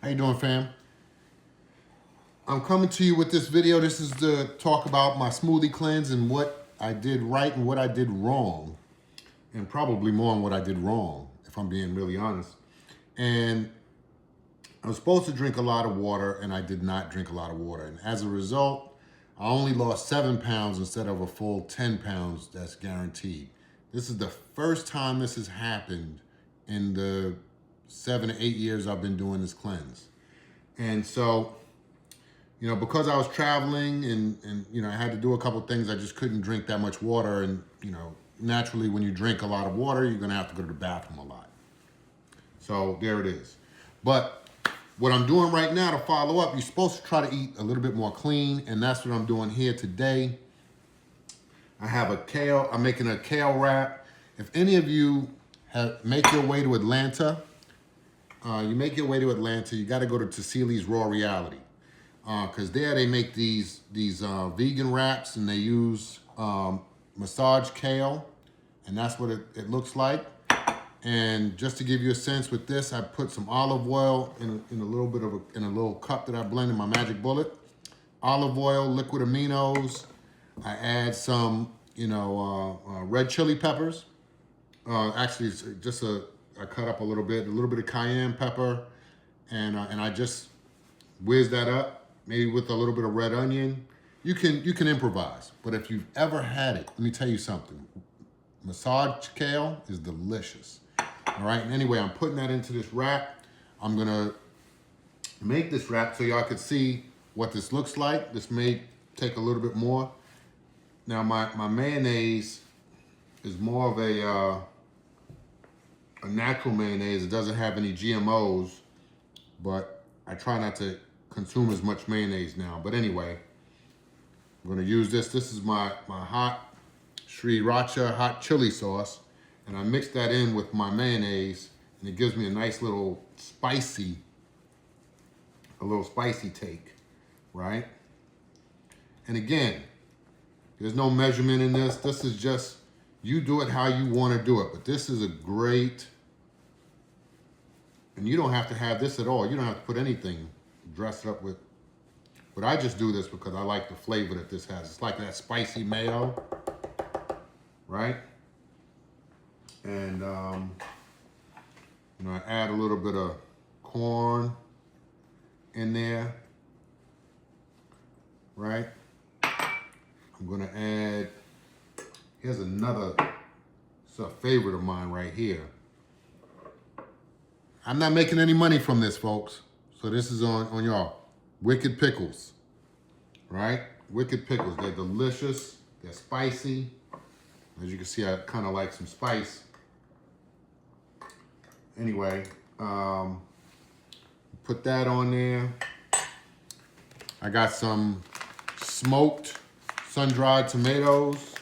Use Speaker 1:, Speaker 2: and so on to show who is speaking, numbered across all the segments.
Speaker 1: How you doing, fam? I'm coming to you with this video. This is to talk about my smoothie cleanse and what I did right and what I did wrong. And probably more on what I did wrong, if I'm being really honest. And I was supposed to drink a lot of water, and I did not drink a lot of water. And as a result, I only lost 7 pounds instead of a full 10 pounds that's guaranteed. This is the first time this has happened in the 7 to 8 years I've been doing this cleanse. And so, because I was traveling and I had to do a couple things, I just couldn't drink that much water. And, naturally when you drink a lot of water, you're gonna have to go to the bathroom a lot. So there it is. But what I'm doing right now to follow up, you're supposed to try to eat a little bit more clean, and that's what I'm doing here today. I have I'm making a kale wrap. If any of you make your way to Atlanta, you got to go to Tassili's Raw Reality. Because there they make these vegan wraps, and they use massaged kale, and that's what it looks like. And just to give you a sense with this, I put some olive oil in a little cup that I blend in my Magic Bullet. Olive oil, liquid aminos. I add some red chili peppers. Actually, it's just I cut up a little bit of cayenne pepper, and I just whiz that up, maybe with a little bit of red onion. You can improvise, but if you've ever had it, let me tell you something. Massaged kale is delicious. All right, and anyway, I'm putting that into this wrap. I'm gonna make this wrap so y'all can see what this looks like. This may take a little bit more. Now my mayonnaise is more of a natural mayonnaise. It doesn't have any GMOs, but I try not to consume as much mayonnaise now. But anyway, I'm gonna use this. This is my hot sriracha hot chili sauce, and I mix that in with my mayonnaise, and it gives me a nice little spicy take, right? And again, there's no measurement in this. This is just, you do it how you want to do it. But this is a great, and you don't have to have this at all. You don't have to put anything, dress it up with. But I just do this because I like the flavor that this has. It's like that spicy mayo, right? And I add a little bit of corn in there, right? I'm gonna add, here's another, it's a favorite of mine right here. I'm not making any money from this, folks. So this is on y'all. Wicked pickles, right? Wicked pickles, they're delicious, they're spicy. As you can see, I kind of like some spice. Anyway, put that on there. I got some smoked sun-dried tomatoes.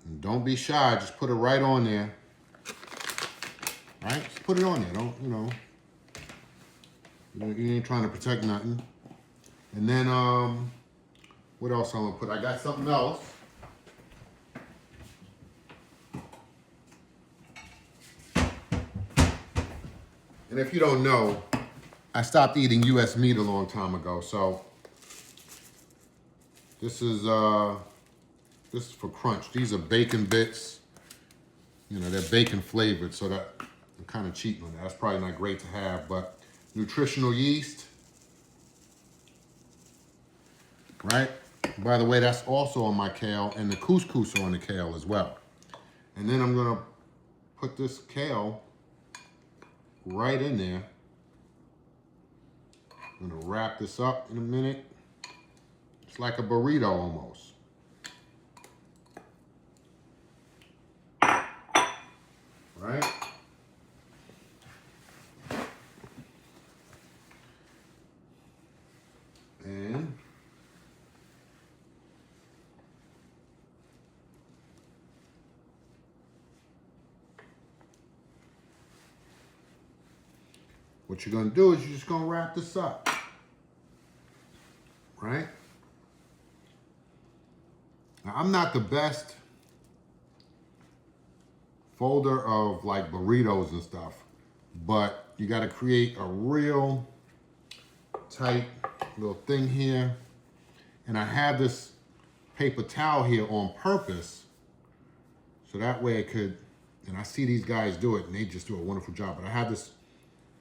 Speaker 1: And don't be shy, just put it right on there. Right? Just put it on there. Don't, you ain't trying to protect nothing. And then, what else I'm gonna put? I got something else. And if you don't know, I stopped eating US meat a long time ago, so this is for crunch. These are bacon bits. They're bacon flavored, so that I'm kind of cheating on that. That's probably not great to have, but nutritional yeast, right? By the way, that's also on my kale, and the couscous are on the kale as well. And then I'm gonna put this kale right in there. I'm gonna wrap this up in a minute. It's like a burrito almost. Right? And what you're gonna do is you're just gonna wrap this up. Right? Now, I'm not the best folder of like burritos and stuff, but you got to create a real tight little thing here. And I have this paper towel here on purpose, so that way it could, and I see these guys do it and they just do a wonderful job, but I have this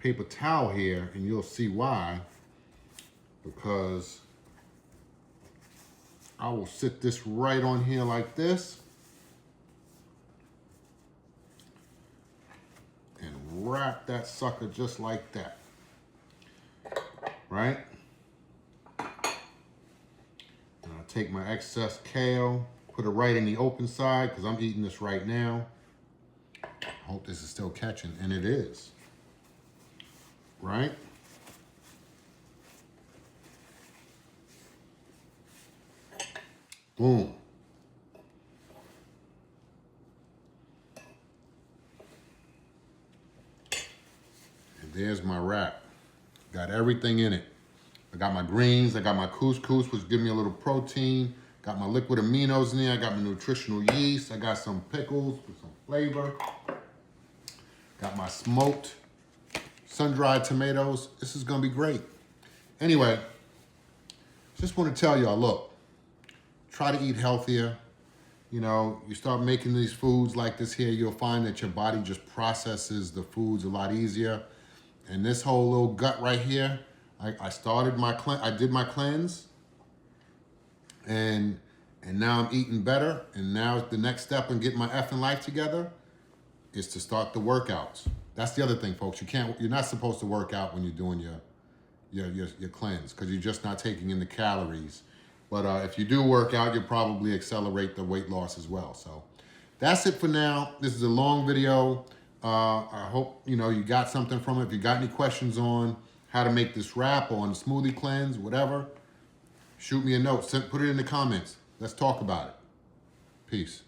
Speaker 1: paper towel here and you'll see why, because I will sit this right on here like this and wrap that sucker just like that, right? And I'll take my excess kale, put it right in the open side because I'm eating this right now. I hope this is still catching, and it is, right? Boom. And there's my wrap. Got everything in it. I got my greens, I got my couscous, which give me a little protein. Got my liquid aminos in there. I got my nutritional yeast. I got some pickles with some flavor. Got my smoked sun-dried tomatoes. This is gonna be great. Anyway, just want to tell y'all, look, try to eat healthier. You know, you start making these foods like this here, you'll find that your body just processes the foods a lot easier. And this whole little gut right here, I started my I did my cleanse, and now I'm eating better. And now the next step in getting my effing life together is to start the workouts. That's the other thing, folks. You're not supposed to work out when you're doing your cleanse, because you're just not taking in the calories. But if you do work out, you'll probably accelerate the weight loss as well. So that's it for now. This is a long video. I hope you got something from it. If you got any questions on how to make this wrap or on the smoothie cleanse, whatever, shoot me a note. Put it in the comments. Let's talk about it. Peace.